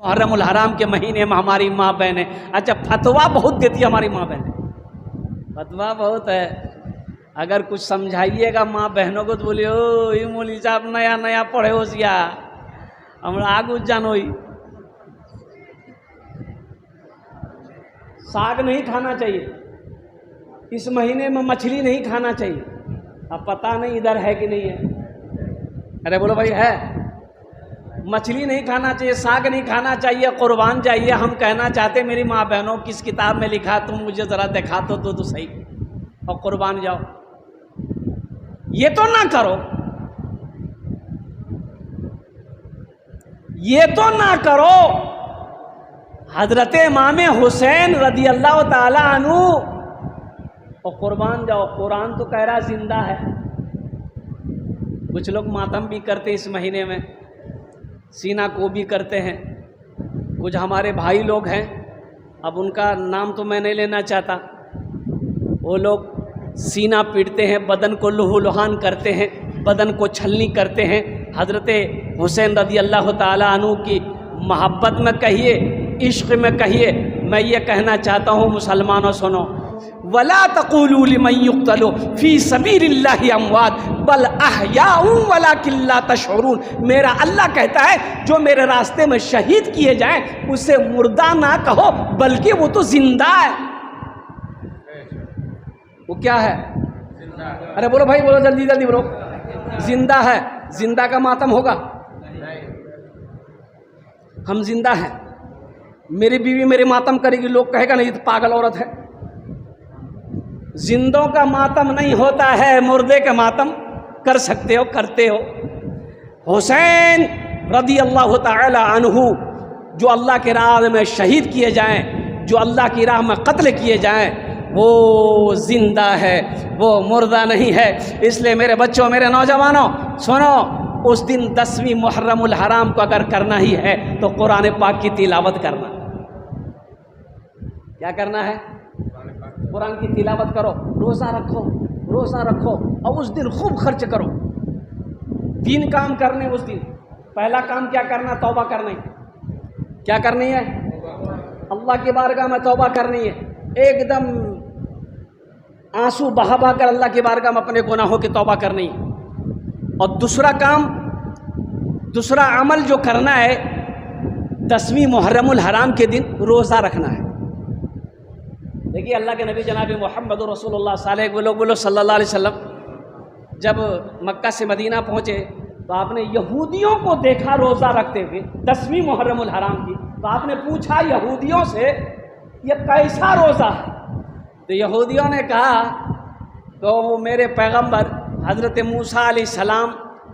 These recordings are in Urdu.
محرم الحرام کے مہینے میں ہماری ماں بہنیں، اچھا فتویٰ بہت دیتی ہے ہماری ماں بہنیں، فتویٰ بہت ہے. اگر کچھ سمجھائیے گا ماں بہنوں کو تو بولیے او یہ مولوی صاحب نیا نیا پڑھے ہو سیا ہمارا آگو جانوئی. ساگ نہیں کھانا چاہیے اس مہینے میں، مچھلی نہیں کھانا چاہیے. اب پتہ نہیں ادھر ہے کہ نہیں ہے. ارے بولو بھائی ہے. مچھلی نہیں کھانا چاہیے، ساگ نہیں کھانا چاہیے، قربان جائیے. ہم کہنا چاہتے میری ماں بہنوں کس کتاب میں لکھا تم مجھے ذرا دکھا تو صحیح، اور قربان جاؤ. یہ تو نہ کرو، یہ تو نہ کرو. حضرت امام حسین رضی اللہ تعالی عنہ اور قربان جاؤ. قرآن تو کہہ رہا زندہ ہے. کچھ لوگ ماتم بھی کرتے اس مہینے میں، سینہ کو بھی کرتے ہیں. کچھ ہمارے بھائی لوگ ہیں، اب ان کا نام تو میں نہیں لینا چاہتا، وہ لوگ سینہ پیٹتے ہیں، بدن کو لہو لہان کرتے ہیں، بدن کو چھلنی کرتے ہیں. حضرت حسین رضی اللہ تعالی عنہ کی محبت میں کہیے، عشق میں کہیے. میں یہ کہنا چاہتا ہوں مسلمانوں سنو، وَلَا تَقُولُوا لِمَنْ يُقْتَلُ فِي سَبِيلِ اللَّهِ أَمْوَاتٌ بَلْ أَحْيَاءٌ وَلَكِنْ لَا تَشْعُرُونَ. میرا اللہ کہتا ہے جو میرے راستے میں شہید کیے جائیں اسے مردہ نہ کہو بلکہ وہ تو زندہ ہے. وہ کیا ہے؟ ارے بولو بھائی، بولو جلدی جلدی بولو. زندہ ہے. زندہ کا ماتم ہوگا؟ ہم زندہ ہیں. میری بیوی میرے ماتم کرے گی، لوگ کہے گا نہیں یہ تو پاگل عورت ہے. زندوں کا ماتم نہیں ہوتا ہے، مردے کا ماتم کر سکتے ہو، کرتے ہو. حسین رضی اللہ تعالی عنہ جو اللہ کی راہ میں شہید کیے جائیں، جو اللہ کی راہ میں قتل کیے جائیں، وہ زندہ ہے، وہ مردہ نہیں ہے. اس لیے میرے بچوں، میرے نوجوانوں سنو، اس دن 10ویں محرم الحرام کو اگر کرنا ہی ہے تو قرآن پاک کی تلاوت کرنا. کیا کرنا ہے؟ قرآن کی تلاوت کرو، روزہ رکھو، روزہ رکھو، اور اس دن خوب خرچ کرو. 3 کام کرنے اس دن. پہلا کام کیا کرنا؟ توبہ کرنی. کیا کرنی ہے؟ اللہ کی بارگاہ میں توبہ کرنی ہے. ایک دم آنسو بہا بہا کر اللہ کی بارگاہ میں اپنے گناہوں کی توبہ کرنی ہے. اور دوسرا کام، دوسرا عمل جو کرنا ہے، 10ویں محرم الحرام کے دن روزہ رکھنا ہے. دیکھیے اللہ کے نبی جناب محمد رسول اللہ صلی اللہ علیہ وسلم جب مکہ سے مدینہ پہنچے تو آپ نے یہودیوں کو دیکھا روزہ رکھتے ہوئے 10ویں محرم الحرام کی. تو آپ نے پوچھا یہودیوں سے یہ کیسا روزہ ہے؟ تو یہودیوں نے کہا تو وہ میرے پیغمبر حضرت موسیٰ علیہ السلام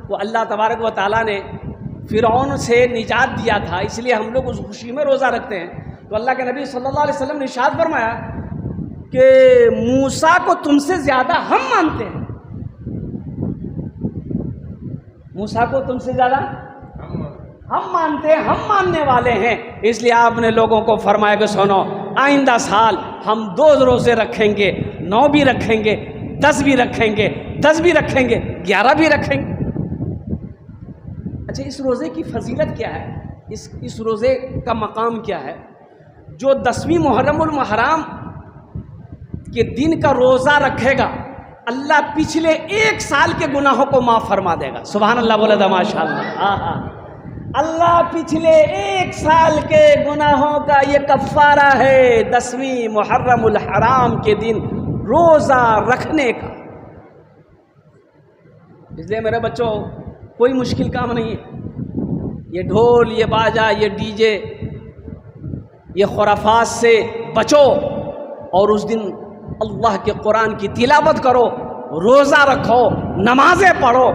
کو اللہ تبارک و تعالیٰ نے فرعون سے نجات دیا تھا، اس لیے ہم لوگ اس خوشی میں روزہ رکھتے ہیں. تو اللہ کے نبی صلی اللہ علیہ وسلم نے ارشاد فرمایا کہ موسیٰ کو تم سے زیادہ ہم مانتے ہیں. موسیٰ کو تم سے زیادہ ہم مانتے ہیں، ہم ماننے والے ہیں. اس لیے آپ نے لوگوں کو فرمایا کہ سنو، آئندہ سال ہم 2 روزے رکھیں گے، 9 بھی رکھیں گے، 10 بھی رکھیں گے، 10 بھی رکھیں گے، 11 بھی رکھیں گے. اچھا، اس روزے کی فضیلت کیا ہے؟ اس روزے کا مقام کیا ہے؟ جو 10ویں محرم الحرام کے دن کا روزہ رکھے گا اللہ پچھلے 1 سال کے گناہوں کو معاف فرما دے گا. سبحان اللہ بولے دا ماشاء اللہ. اللہ پچھلے 1 سال کے گناہوں کا یہ کفارہ ہے 10ویں محرم الحرام کے دن روزہ رکھنے کا. اس لیے میرے بچوں کوئی مشکل کام نہیں ہے. یہ ڈھول، یہ باجا، یہ ڈی جے، یہ خرافات سے بچو اور اس دن اللہ کے قرآن کی تلاوت کرو، روزہ رکھو، نمازیں پڑھو،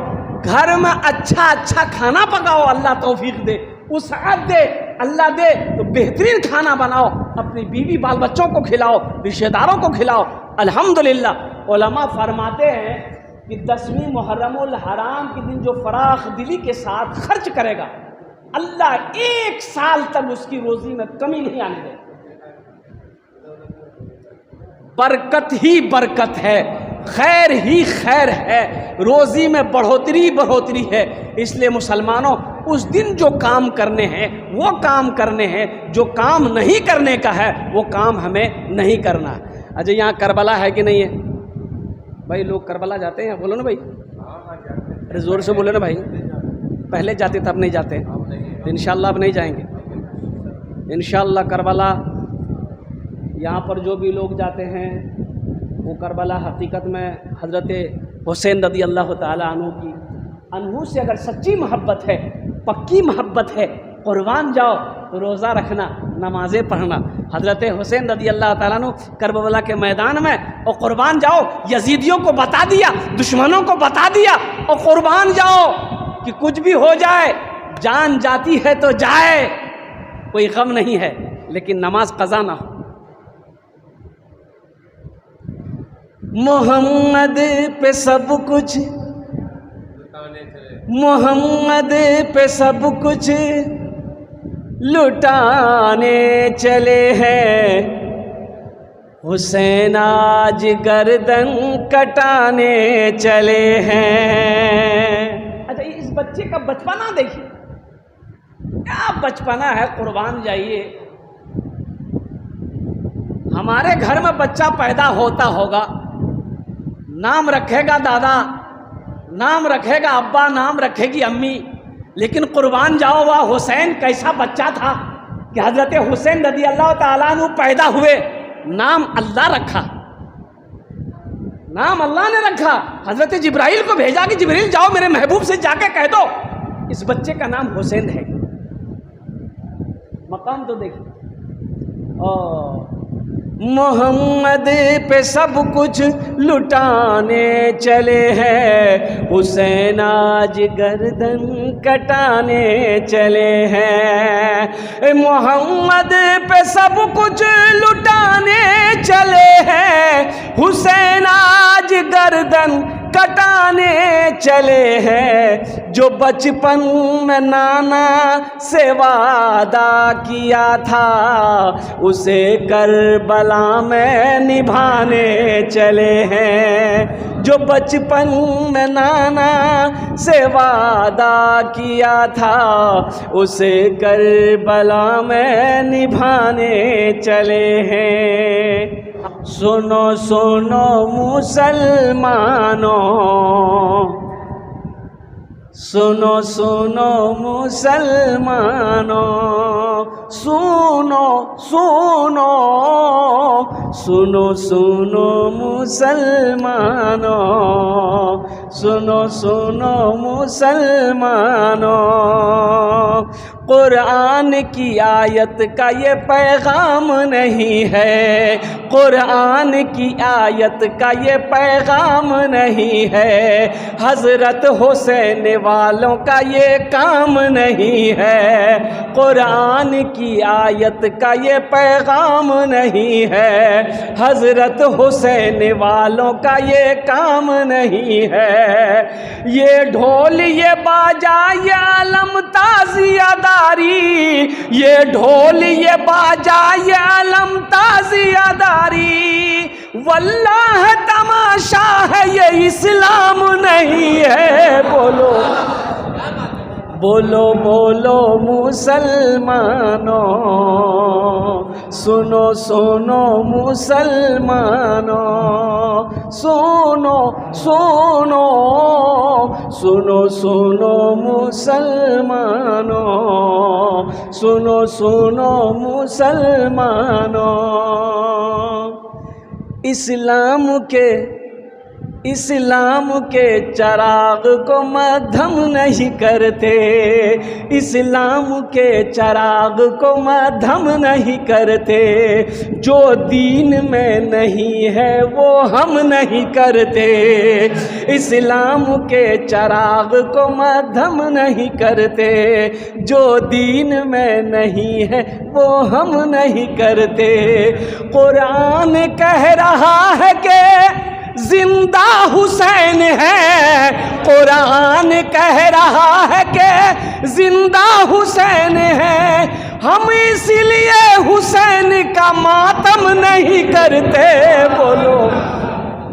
گھر میں اچھا اچھا کھانا پکاؤ. اللہ توفیق دے، وسعت دے، اللہ دے تو بہترین کھانا بناؤ، اپنی بیوی بال بچوں کو کھلاؤ، رشتہ داروں کو کھلاؤ. الحمدللہ علماء فرماتے ہیں کہ 10ویں محرم الحرام کے دن جو فراخ دلی کے ساتھ خرچ کرے گا اللہ 1 سال تک اس کی روزی میں کمی نہیں آنے دے. برکت ہی برکت ہے، خیر ہی خیر ہے، روزی میں بڑھوتری ہے. اس لیے مسلمانوں اس دن جو کام کرنے ہیں وہ کام کرنے ہیں، جو کام نہیں کرنے کا ہے وہ کام ہمیں نہیں کرنا۔ اچھا یہاں کربلا ہے کہ نہیں ہے بھائی؟ لوگ کربلا جاتے ہیں؟ بولو نا بھائی، ارے زور سے بولو نا بھائی۔ پہلے جاتے تھے اب نہیں جاتے؟ انشاءاللہ اب نہیں جائیں گے انشاءاللہ۔ کربلا یہاں پر جو بھی لوگ جاتے ہیں وہ کربلا حقیقت میں حضرت حسین رضی اللہ تعالیٰ عنہ سے اگر سچی محبت ہے، پکی محبت ہے، قربان جاؤ، روزہ رکھنا، نمازیں پڑھنا۔ حضرت حسین رضی اللہ تعالیٰ عنہ کربلا کے میدان میں اور قربان جاؤ، یزیدیوں کو بتا دیا، دشمنوں کو بتا دیا اور قربان جاؤ کہ کچھ بھی ہو جائے، جان جاتی ہے تو جائے، کوئی غم نہیں ہے، لیکن نماز قضا نہ ہو۔ محمد پہ سب کچھ، محمد پہ سب کچھ لٹانے چلے ہیں، حسین آج گردن کٹانے چلے ہیں۔ اچھا اس بچے کا بچپنا دیکھیے، کیا بچپنا ہے، قربان جائیے۔ ہمارے گھر میں بچہ پیدا ہوتا ہوگا، نام رکھے گا دادا، نام رکھے گا ابا، نام رکھے گی امی، لیکن قربان جاؤ وہ حسین کیسا بچہ تھا کہ حضرت حسین رضی اللہ تعالیٰ عنہ پیدا ہوئے، نام اللہ رکھا، نام اللہ نے رکھا۔ حضرت جبرائیل کو بھیجا کہ جبرائیل جاؤ میرے محبوب سے جا کے کہہ دو اس بچے کا نام حسین ہے۔ مقام تو دیکھیں۔ محمد پہ سب کچھ لٹانے چلے ہیں، حسین آج گردن کٹانے چلے ہیں۔ محمد پہ سب کچھ لٹانے چلے ہیں، حسین آج گردن کٹانے چلے ہیں۔ جو بچپن میں نانا سے وعدہ کیا تھا، اسے کربلا میں نبھانے چلے ہیں۔ جو بچپن میں نانا سے وعدہ کیا تھا، اسے کربلا میں نبھانے چلے ہیں۔ سنو سنو مسلمانوں، سنو سنو مسلمانوں، سنو سنو سنو سنو مسلمانوں، سنو سنو مسلمانوں۔ قرآن کی آیت کا یہ پیغام نہیں ہے، قرآن کی آیت کا یہ پیغام نہیں ہے، حضرت حسین والوں کا یہ کام نہیں ہے، قرآن کی آیت کا یہ پیغام نہیں ہے، حضرت حسین والوں کا یہ کام نہیں ہے۔ یہ ڈھول یہ باجا یہ علم تازیہ داری، یہ ڈھول یہ باجا یہ علم تازیہ داری، واللہ تماشا ہے یہ اسلام نہیں ہے۔ بولو بولو بولو مسلمانوں، سنو سنو مسلمانوں، سنو سنو سنو سنو مسلمانوں، سنو سنو مسلمانوں۔ اسلام کے چراغ کو مدھم نہیں کرتے، اسلام کے چراغ کو مدھم نہیں کرتے، جو دین میں نہیں ہے وہ ہم نہیں کرتے، اسلام کے چراغ کو مدھم نہیں کرتے، جو دین میں نہیں ہے وہ ہم نہیں کرتے۔ قرآن کہہ رہا ہے کہ زندہ حسین ہے، قرآن کہہ رہا ہے کہ زندہ حسین ہے، ہم اس لیے حسین کا ماتم نہیں کرتے۔ بولو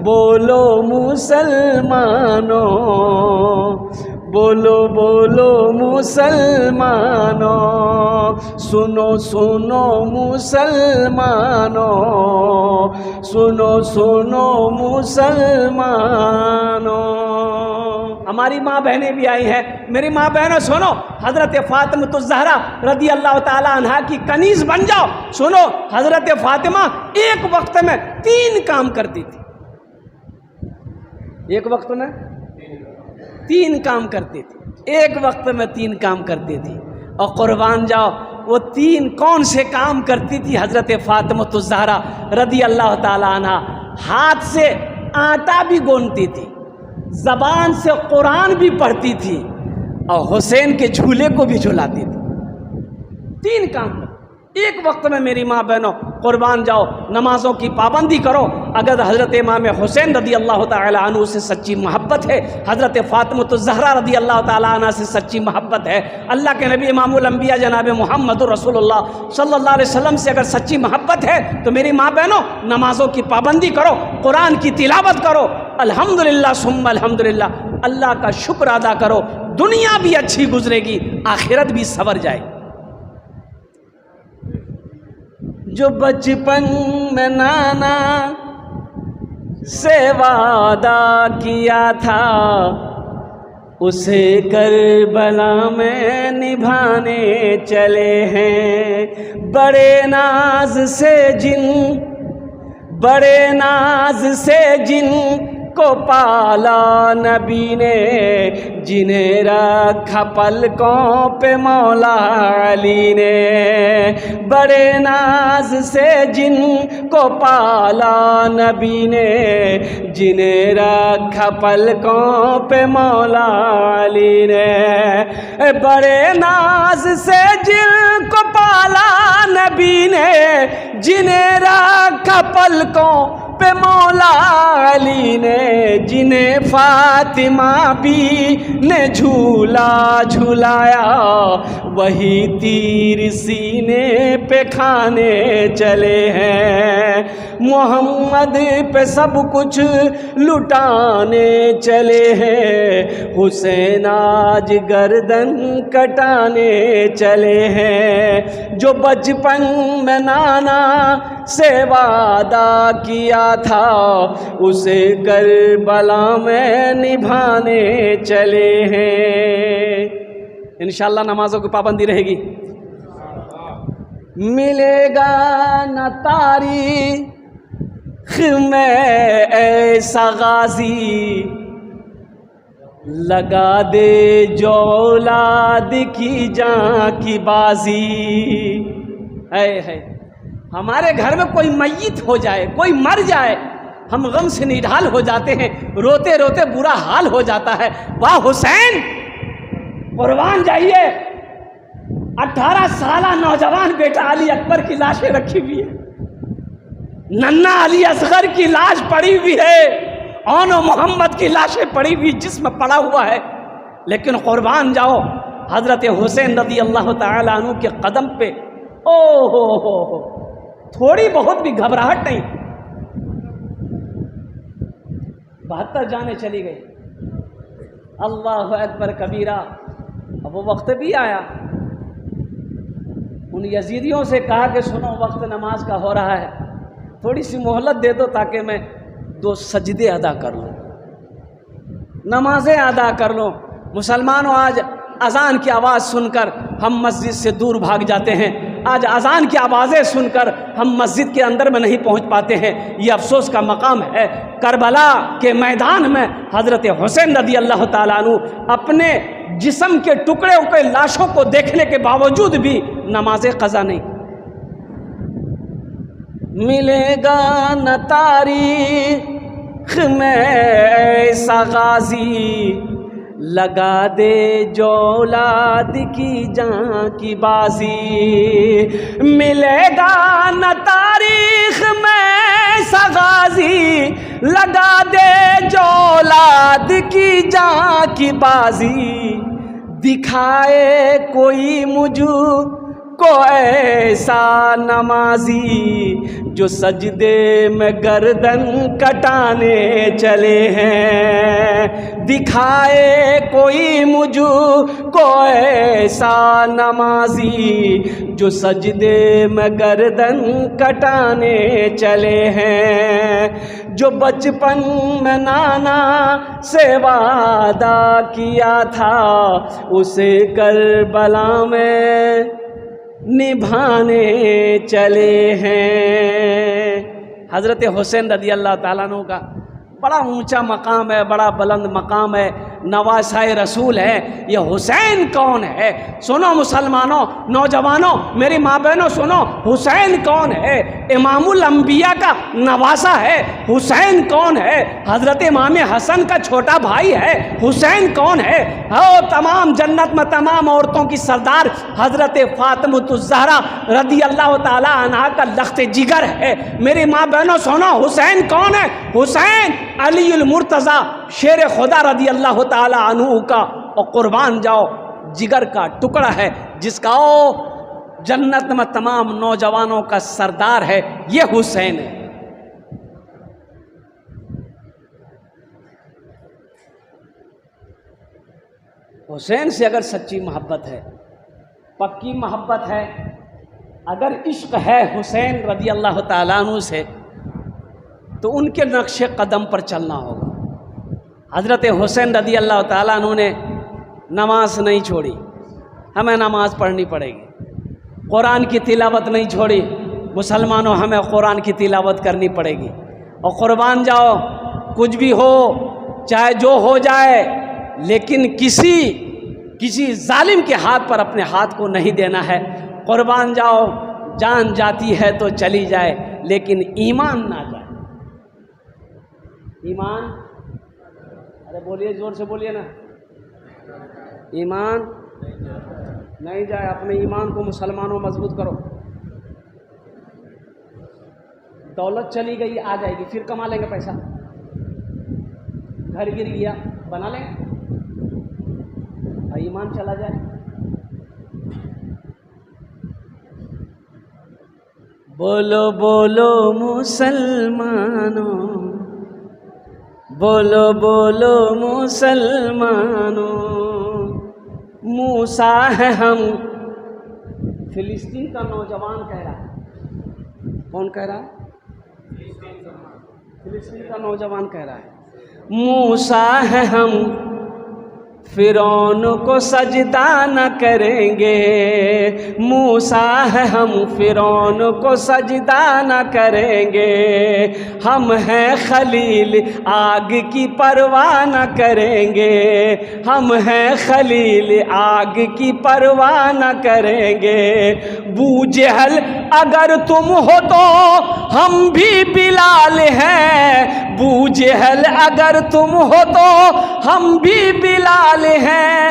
بولو مسلمانوں، بولو بولو مسلمانوں، سنو سنو مسلمانوں، سنو سنو مسلمانوں۔ ہماری ماں بہنیں بھی آئی ہیں، میری ماں بہنوں سنو، حضرت فاطمہ الزہرا رضی اللہ تعالی عنہا کی کنیز بن جاؤ۔ سنو، حضرت فاطمہ ایک وقت میں 3 کام کرتی تھی، ایک وقت میں 3 کام کرتی تھی، ایک وقت میں 3 کام کرتی تھی۔ اور قربان جاؤ، وہ 3 کون سے کام کرتی تھی حضرت فاطمہ الزہرا رضی اللہ تعالی عنہا؟ ہاتھ سے آٹا بھی گونتی تھی، زبان سے قرآن بھی پڑھتی تھی، اور حسین کے جھولے کو بھی جھلاتی تھی۔ 3 کام ایک وقت میں۔ میری ماں بہنوں قربان جاؤ، نمازوں کی پابندی کرو۔ اگر حضرت امام حسین رضی اللہ تعالی عنہ سے سچی محبت ہے، حضرت فاطمہ الزہرا رضی اللہ تعالی عنہ سے سچی محبت ہے، اللہ کے نبی امام الانبیاء جناب محمد رسول اللہ صلی اللہ علیہ وسلم سے اگر سچی محبت ہے تو میری ماں بہنوں نمازوں کی پابندی کرو، قرآن کی تلاوت کرو، الحمدللہ ثم الحمدللہ، اللہ کا شکر ادا کرو۔ دنیا بھی اچھی گزرے گی، آخرت بھی سنور جائے گی۔ جو بچپن میں نانا سے وعدہ کیا تھا، اسے کربلا میں نبھانے چلے ہیں۔ بڑے ناز سے جن کو پالا نبی نے، جنہیں رکھا پلکوں پہ مولا علی نے۔ بڑے ناز سے جن کو پالا نبی نے، جنہیں رکھا پلکوں پہ مولا علی نے۔ بڑے ناز سے جن کو پالا نبی نے، جنہیں رکھا پلکوں پہ مولا علی نے، جنہیں فاطمہ بھی نے جھولا جھلایا، وہی تیر سینے پہ کھانے چلے ہیں۔ محمد پہ سب کچھ لٹانے چلے ہیں، حسین آج گردن کٹانے چلے ہیں۔ جو بچپن میں نانا سے وعدہ کیا تھا، اسے کربلا میں نبھانے چلے ہیں۔ انشاءاللہ نمازوں کی پابندی رہے گی۔ ملے گا نہ تاریخ میں ایسا غازی، لگا دے جو اولاد کی جاں کی بازی۔ ہے ہمارے گھر میں کوئی میت ہو جائے، کوئی مر جائے، ہم غم سے نڈھال ہو جاتے ہیں، روتے روتے برا حال ہو جاتا ہے۔ واہ حسین، قربان جائیے، 18 سالہ نوجوان بیٹا علی اکبر کی لاشیں رکھی ہوئی ہے، ننا علی اصغر کی لاش پڑی ہوئی ہے، اون و محمد کی لاشیں پڑی ہوئی، جسم پڑا ہوا ہے، لیکن قربان جاؤ حضرت حسین رضی اللہ تعالی عنہ کے قدم پہ او ہو تھوڑی بہت بھی گھبراہٹ نہیں۔ 72 جانیں چلی گئی، اللہ اکبر کبیرہ۔ اب وہ وقت بھی آیا، ان یزیدیوں سے کہا کہ سنو وقت نماز کا ہو رہا ہے، تھوڑی سی مہلت دے دو تاکہ میں 2 سجدے ادا کر لوں، نمازیں ادا کر لوں۔ مسلمانوں آج اذان کی آواز سن کر ہم مسجد سے دور بھاگ جاتے ہیں، آج اذان کی آوازیں سن کر ہم مسجد کے اندر میں نہیں پہنچ پاتے ہیں۔ یہ افسوس کا مقام ہے۔ کربلا کے میدان میں حضرت حسین رضی اللہ تعالیٰ عنہ اپنے جسم کے ٹکڑے ہوئے لاشوں کو دیکھنے کے باوجود بھی نماز قضا نہیں۔ ملے گا نہ تاریخ میں ایسا غازی، لگا دے جو اولاد کی جاں کی بازی۔ ملے گا نہ تاریخ میں ایسا غازی، لگا دے جو اولاد کی جاں کی بازی۔ دکھائے کوئی مجھ کو ایسا نمازی جو سجدے میں گردن کٹانے چلے ہیں، دکھائے کوئی مجھ کو ایسا نمازی جو سجدے میں گردن کٹانے چلے ہیں، جو بچپن میں نانا سے وعدہ کیا تھا اسے کربلا میں نبھانے چلے ہیں۔ حضرت حسین رضی اللہ تعالیٰ عنہ کا بڑا اونچا مقام ہے، بڑا بلند مقام ہے، نواسۂ رسول ہے۔ یہ حسین کون ہے؟ سنو مسلمانوں، نوجوانوں، میری ماں بہنوں سنو، حسین کون ہے؟ امام الانبیاء کا نواسہ ہے۔ حسین کون ہے؟ حضرت امام حسن کا چھوٹا بھائی ہے۔ حسین کون ہے؟ تمام جنت میں تمام عورتوں کی سردار حضرت فاطمۃ الزہرا رضی اللہ تعالی عنہا کا لخت جگر ہے۔ میری ماں بہنوں سنو، حسین کون ہے؟ حسین علی المرتضی شیر خدا رضی اللہ تعالی عنہ کا اور قربان جاؤ جگر کا ٹکڑا ہے، جس کا جنت میں تمام نوجوانوں کا سردار ہے۔ یہ حسین ہے۔ حسین سے اگر سچی محبت ہے، پکی محبت ہے، اگر عشق ہے حسین رضی اللہ تعالیٰ عنہ سے، تو ان کے نقش قدم پر چلنا ہوگا۔ حضرت حسین رضی اللہ تعالیٰ عنہ نے نماز نہیں چھوڑی، ہمیں نماز پڑھنی پڑے گی۔ قرآن کی تلاوت نہیں چھوڑی، مسلمانوں ہمیں قرآن کی تلاوت کرنی پڑے گی۔ اور قربان جاؤ، کچھ بھی ہو، چاہے جو ہو جائے، لیکن کسی ظالم کے ہاتھ پر اپنے ہاتھ کو نہیں دینا ہے۔ قربان جاؤ، جان جاتی ہے تو چلی جائے، لیکن ایمان نہ جائے۔ ایمان، ارے بولیے، زور سے بولیے نا، ایمان نہیں جائے۔ اپنے ایمان کو مسلمانوں مضبوط کرو۔ دولت چلی گئی آ جائے گی، پھر کما لیں گے پیسہ۔ گھر گر گیا بنا لیں گے، ایمان چلا جائے۔ بولو بولو مسلمانوں، بولو بولو مسلمانوں، موسیٰ ہے ہم۔ فلسطین کا نوجوان کہہ رہا ہے، کون کہہ رہا ہے؟ فلسطین کا نوجوان کہہ رہا ہے، موسیٰ ہے ہم، فرعون کو سجدہ نہ کریں گے۔ موسیٰ ہے ہم، فرعون کو سجدہ نہ کریں گے۔ ہم ہیں خلیل، آگ کی پرواہ نہ کریں گے۔ ہم ہیں خلیل، آگ کی پرواہ نہ کریں گے۔ ابو جہل اگر تم ہو تو ہم بھی بلال ہیں۔ ابو جہل اگر تم ہو تو ہم بھی بلال ہیں۔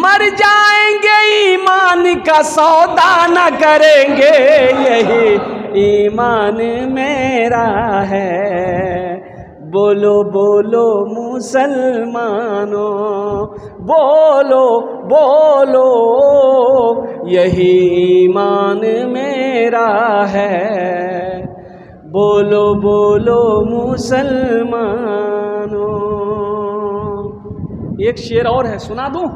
مر جائیں گے ایمان کا سودا نہ کریں گے، یہی ایمان میرا ہے۔ بولو بولو مسلمانوں، بولو بولو، یہی ایمان میرا ہے۔ بولو بولو مسلمانوں۔ ایک شعر اور ہے، سنا دوں؟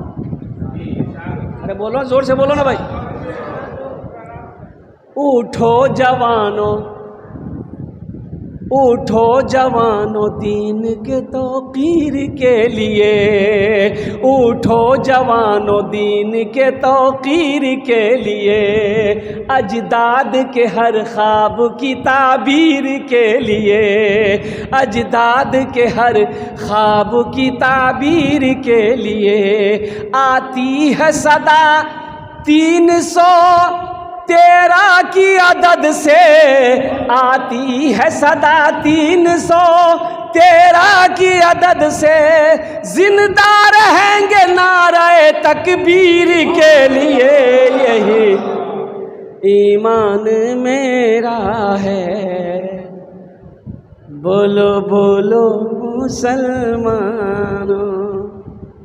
ارے بولو، زور سے بولو نا بھائی۔ اٹھو جوانوں، اٹھو جوانوں دین کے توقیر کے لیے، اٹھو جوانوں دین کے توقیر کے لیے، اجداد کے ہر خواب کی تعبیر کے لیے، اجداد کے ہر خواب کی تعبیر کے لیے، آتی ہے صدا 313 کی عدد سے، آتی ہے صدا 313 کی عدد سے، زندہ رہیں گے نعرہ تکبیر کے لیے، یہی ایمان میرا ہے۔ بولو بولو مسلمانوں۔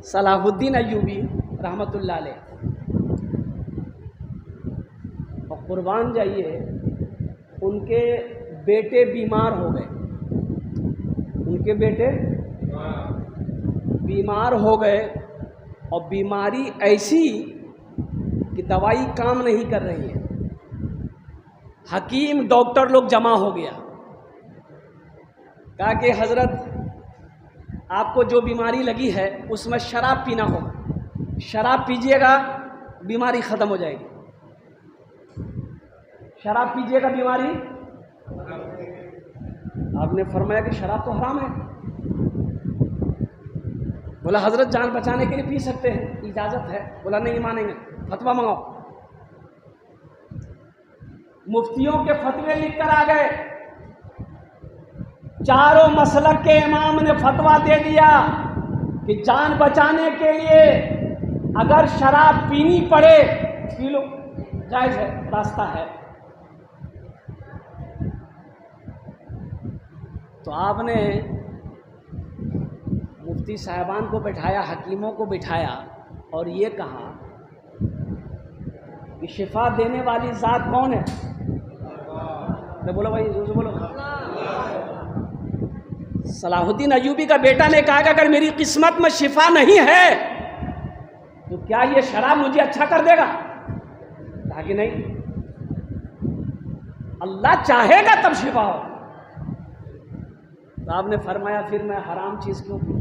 صلاح الدین ایوبی رحمۃ اللہ علیہ قربان جائیے، ان کے بیٹے بیمار ہو گئے، ان کے بیٹے بیمار ہو گئے، اور بیماری ایسی کہ دوائی کام نہیں کر رہی ہے۔ حکیم ڈاکٹر لوگ جمع ہو گیا، کہا کہ حضرت آپ کو جو بیماری لگی ہے اس میں شراب پینا ہوگا، شراب پیجئے گا بیماری ختم ہو جائے گی، شراب پیجئے گا بیماری۔ آپ نے فرمایا کہ شراب تو حرام ہے۔ بولا حضرت جان بچانے کے لیے پی سکتے ہیں، اجازت ہے۔ بولا نہیں مانیں گے، فتویٰ منگاؤ۔ مفتیوں کے فتوے لکھ کر آ گئے، چاروں مسلک کے امام نے فتویٰ دے دیا کہ جان بچانے کے لیے اگر شراب پینی پڑے پی لو، جائز ہے، راستہ ہے۔ تو آپ نے مفتی صاحبان کو بٹھایا، حکیموں کو بٹھایا، اور یہ کہا کہ شفا دینے والی ذات کون ہے؟ بولو بھائی، بولو۔ صلاح الدین ایوبی کا بیٹا نے کہا کہ اگر میری قسمت میں شفا نہیں ہے تو کیا یہ شراب مجھے اچھا کر دے گا؟ کہا کہ نہیں، اللہ چاہے گا تب شفا ہو۔ تو آپ نے فرمایا پھر میں حرام چیز کیوں پیوں؟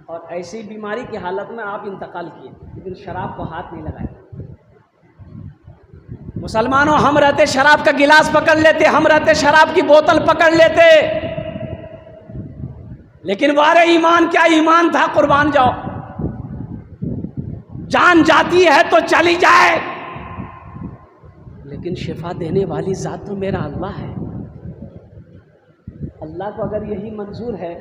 اور ایسی بیماری کی حالت میں آپ انتقال کیے، لیکن شراب کو ہاتھ نہیں لگائے۔ مسلمانوں، ہم رہتے شراب کا گلاس پکڑ لیتے، ہم رہتے شراب کی بوتل پکڑ لیتے، لیکن وارے ایمان کیا ایمان تھا، قربان جاؤ۔ جان جاتی ہے تو چلی جائے، لیکن شفا دینے والی ذات تو میرا اللہ ہے۔ اللہ کو اگر یہی منظور ہے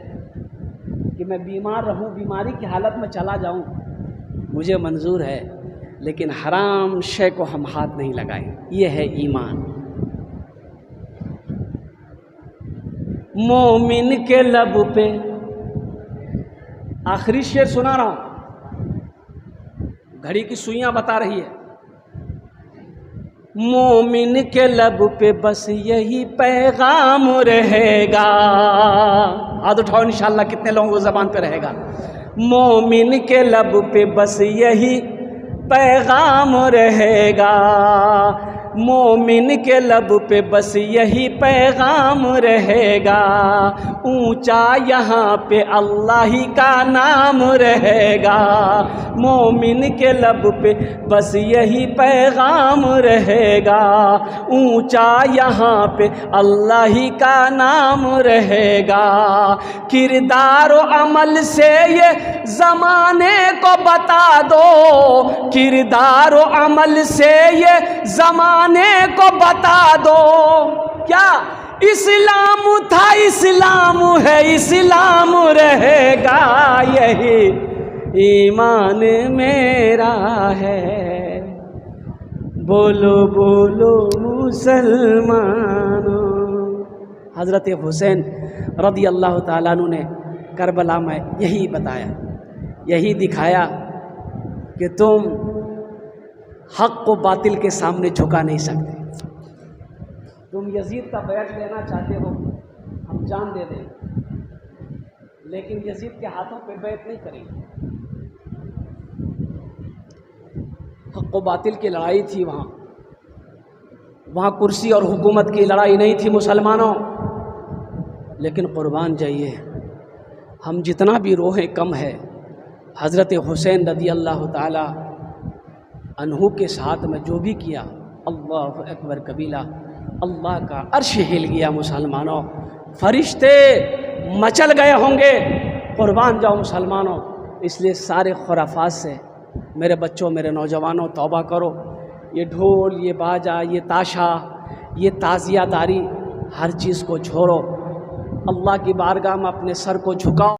کہ میں بیمار رہوں، بیماری کی حالت میں چلا جاؤں، مجھے منظور ہے، لیکن حرام شے کو ہم ہاتھ نہیں لگائیں۔ یہ ہے ایمان۔ مومن کے لب پہ، آخری شعر سنا رہا ہوں، گھڑی کی سوئیاں بتا رہی ہے۔ مومن کے لب پہ بس یہی پیغام رہے گا، ہاتھ اٹھاؤ انشاءاللہ کتنے لوگوں کو زبان پہ رہے گا۔ مومن کے لب پہ بس یہی پیغام رہے گا، مومن کے لب پہ بس یہی پیغام رہے گا، اونچا یہاں پہ اللہ ہی کا نام رہے گا، مومن کے لب پہ بس یہی پیغام رہے گا، اونچا یہاں پہ اللہ ہی کا نام رہے گا، کردار و عمل سے یہ زمانے کو بتا دو، کردار و عمل سے یہ زمانے کو بتا دو، کیا اسلام تھا اسلام ہے اسلام رہے گا، یہی ایمان میرا ہے، بولو بولو مسلمانوں۔ حضرت حسین رضی اللہ تعالیٰ عنہ نے کربلا میں یہی بتایا، یہی دکھایا کہ تم حق کو باطل کے سامنے جھکا نہیں سکتے۔ تم یزید کا بیعت لینا چاہتے ہو، ہم جان دے دیں، لیکن یزید کے ہاتھوں پہ بیعت نہیں کریں گے۔ حق و باطل کی لڑائی تھی وہاں کرسی اور حکومت کی لڑائی نہیں تھی مسلمانوں۔ لیکن قربان جائیے، ہم جتنا بھی روہیں کم ہے، حضرت حسین رضی اللہ تعالی عنہ کے ساتھ میں جو بھی کیا، اللہ اکبر کبیرہ، اللہ کا عرش ہل گیا مسلمانوں، فرشتے مچل گئے ہوں گے۔ قربان جاؤ مسلمانوں، اس لیے سارے خرافات سے میرے بچوں، میرے نوجوانوں، توبہ کرو۔ یہ ڈھول، یہ باجا، یہ تاشا، یہ تعزیہ داری، ہر چیز کو چھوڑو، اللہ کی بارگاہ میں اپنے سر کو جھکاؤ۔